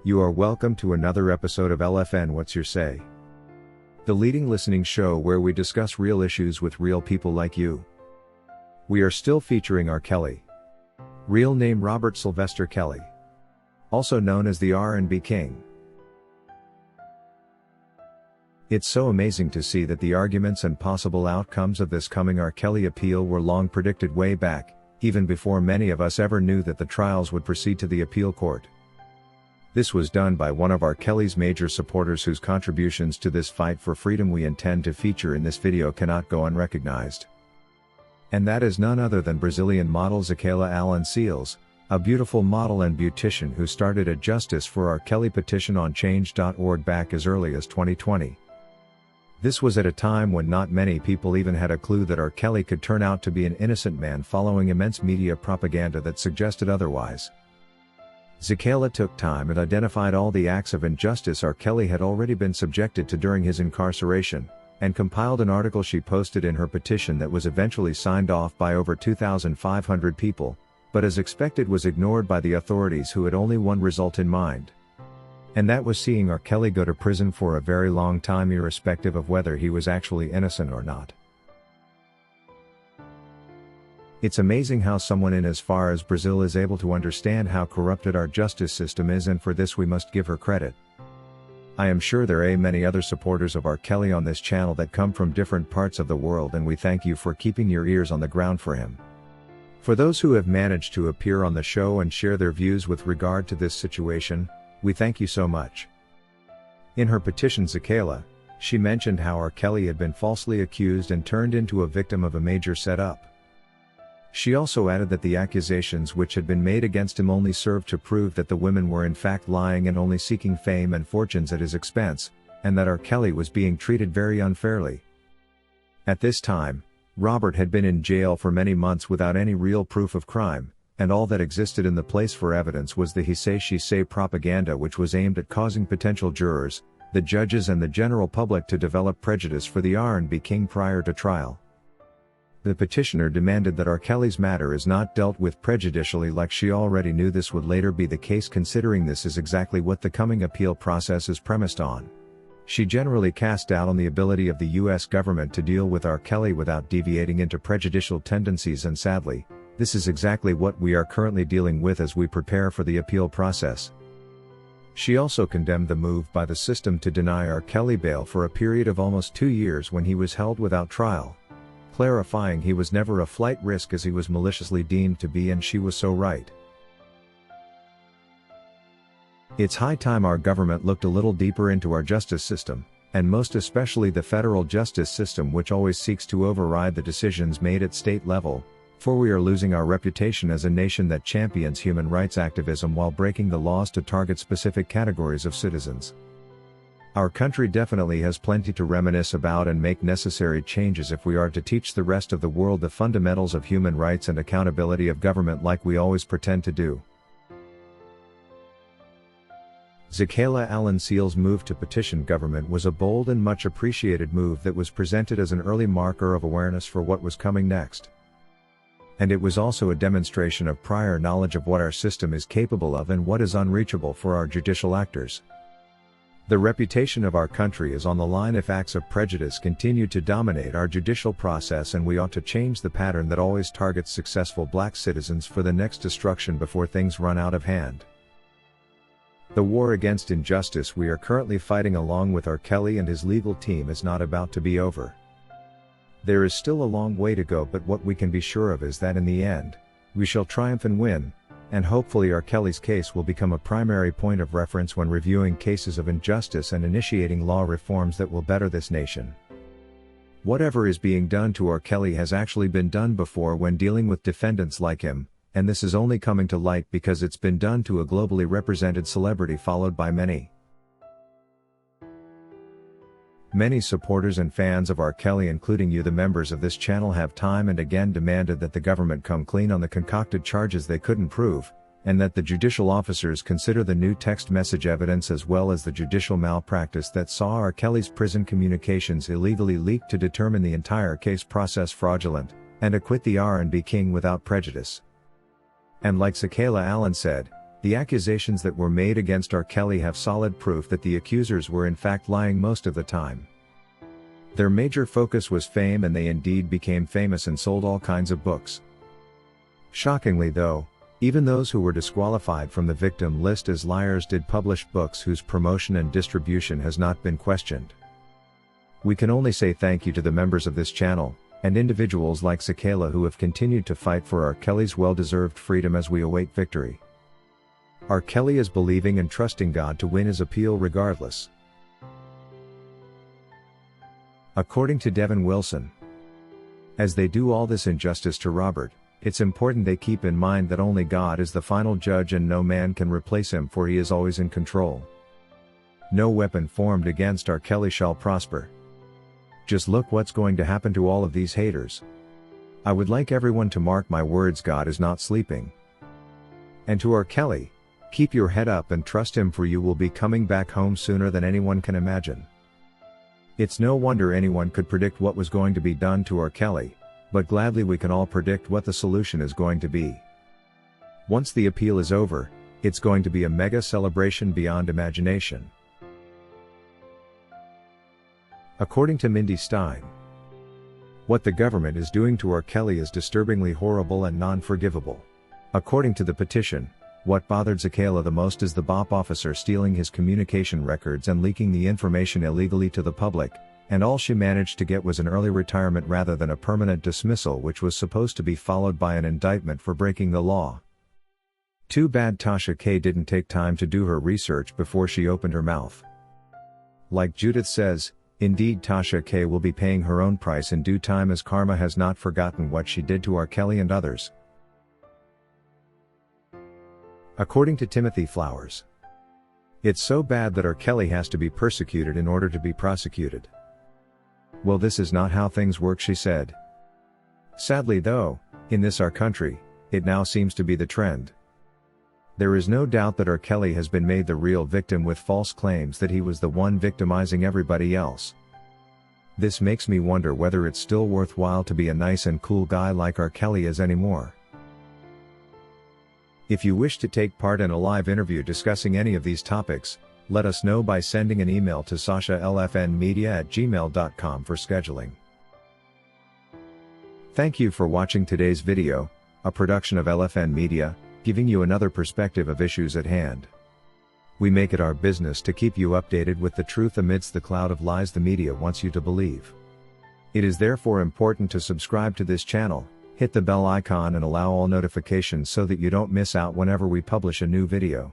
You are welcome to another episode of LFN What's Your Say? The leading listening show where we discuss real issues with real people like you. We are still featuring R. Kelly. Real name Robert Sylvester Kelly. Also known as the R&B King. It's so amazing to see that the arguments and possible outcomes of this coming R. Kelly appeal were long predicted way back, even before many of us ever knew that the trials would proceed to the appeal court. This was done by one of R. Kelly's major supporters whose contributions to this fight for freedom we intend to feature in this video cannot go unrecognized. And that is none other than Brazilian model Zakayla Allen Seals, a beautiful model and beautician who started a Justice for R. Kelly petition on change.org back as early as 2020. This was at a time when not many people even had a clue that R. Kelly could turn out to be an innocent man following immense media propaganda that suggested otherwise. Zakayla took time and identified all the acts of injustice R. Kelly had already been subjected to during his incarceration, and compiled an article she posted in her petition that was eventually signed off by over 2,500 people, but as expected was ignored by the authorities who had only one result in mind. And that was seeing R. Kelly go to prison for a very long time irrespective of whether he was actually innocent or not. It's amazing how someone in as far as Brazil is able to understand how corrupted our justice system is, and for this we must give her credit. I am sure there are many other supporters of R. Kelly on this channel that come from different parts of the world, and we thank you for keeping your ears on the ground for him. For those who have managed to appear on the show and share their views with regard to this situation, we thank you so much. In her petition, Zakayla, she mentioned how R. Kelly had been falsely accused and turned into a victim of a major setup. She also added that the accusations which had been made against him only served to prove that the women were in fact lying and only seeking fame and fortunes at his expense, and that R. Kelly was being treated very unfairly. At this time, Robert had been in jail for many months without any real proof of crime, and all that existed in the place for evidence was the he say she say propaganda which was aimed at causing potential jurors, the judges and the general public to develop prejudice for the R&B King prior to trial. The petitioner demanded that R. Kelly's matter is not dealt with prejudicially, like she already knew this would later be the case, considering this is exactly what the coming appeal process is premised on. She generally cast doubt on the ability of the US government to deal with R. Kelly without deviating into prejudicial tendencies, and sadly, this is exactly what we are currently dealing with as we prepare for the appeal process. She also condemned the move by the system to deny R. Kelly bail for a period of almost 2 years when he was held without trial, clarifying he was never a flight risk as he was maliciously deemed to be, and she was so right. It's high time our government looked a little deeper into our justice system, and most especially the federal justice system, which always seeks to override the decisions made at state level, for we are losing our reputation as a nation that champions human rights activism while breaking the laws to target specific categories of citizens. Our country definitely has plenty to reminisce about and make necessary changes if we are to teach the rest of the world the fundamentals of human rights and accountability of government like we always pretend to do. Zakayla Allen Seals' move to petition government was a bold and much appreciated move that was presented as an early marker of awareness for what was coming next. And it was also a demonstration of prior knowledge of what our system is capable of and what is unreachable for our judicial actors. The reputation of our country is on the line if acts of prejudice continue to dominate our judicial process, and we ought to change the pattern that always targets successful black citizens for the next destruction before things run out of hand. The war against injustice we are currently fighting along with R. Kelly and his legal team is not about to be over. There is still a long way to go, but what we can be sure of is that in the end, we shall triumph and win. And hopefully R. Kelly's case will become a primary point of reference when reviewing cases of injustice and initiating law reforms that will better this nation. Whatever is being done to R. Kelly has actually been done before when dealing with defendants like him, and this is only coming to light because it's been done to a globally represented celebrity followed by many. Many supporters and fans of R. Kelly, including you the members of this channel, have time and again demanded that the government come clean on the concocted charges they couldn't prove, and that the judicial officers consider the new text message evidence as well as the judicial malpractice that saw R. Kelly's prison communications illegally leaked to determine the entire case process fraudulent, and acquit the R&B King without prejudice. And like Zakayla Allen said, The accusations that were made against R. Kelly have solid proof that the accusers were in fact lying most of the time. Their major focus was fame, and they indeed became famous and sold all kinds of books. Shockingly though, even those who were disqualified from the victim list as liars did publish books whose promotion and distribution has not been questioned. We can only say thank you to the members of this channel, and individuals like Sakayla who have continued to fight for R. Kelly's well-deserved freedom as we await victory. R. Kelly is believing and trusting God to win his appeal regardless. According to Devin Wilson, as they do all this injustice to Robert, it's important they keep in mind that only God is the final judge and no man can replace him, for he is always in control. No weapon formed against R. Kelly shall prosper. Just look what's going to happen to all of these haters. I would like everyone to mark my words, God is not sleeping. And to R. Kelly, keep your head up and trust him, for you will be coming back home sooner than anyone can imagine. It's no wonder anyone could predict what was going to be done to R. Kelly, but gladly we can all predict what the solution is going to be. Once the appeal is over, it's going to be a mega celebration beyond imagination. According to Mindy Stein, what the government is doing to R. Kelly is disturbingly horrible and non-forgivable. According to the petition, what bothered Sakayla the most is the BOP officer stealing his communication records and leaking the information illegally to the public, and all she managed to get was an early retirement rather than a permanent dismissal, which was supposed to be followed by an indictment for breaking the law. Too bad Tasha K didn't take time to do her research before she opened her mouth. Like Judith says, indeed Tasha K will be paying her own price in due time, as karma has not forgotten what she did to R. Kelly and others. According to Timothy Flowers, it's so bad that R. Kelly has to be persecuted in order to be prosecuted. Well, this is not how things work, she said. Sadly though, in this our country, it now seems to be the trend. There is no doubt that R. Kelly has been made the real victim with false claims that he was the one victimizing everybody else. This makes me wonder whether it's still worthwhile to be a nice and cool guy like R. Kelly is anymore. If you wish to take part in a live interview discussing any of these topics, let us know by sending an email to sashalfnmedia@gmail.com for scheduling. Thank you for watching today's video, a production of LFN Media, giving you another perspective of issues at hand. We make it our business to keep you updated with the truth amidst the cloud of lies the media wants you to believe. It is therefore important to subscribe to this channel, hit the bell icon and allow all notifications so that you don't miss out whenever we publish a new video.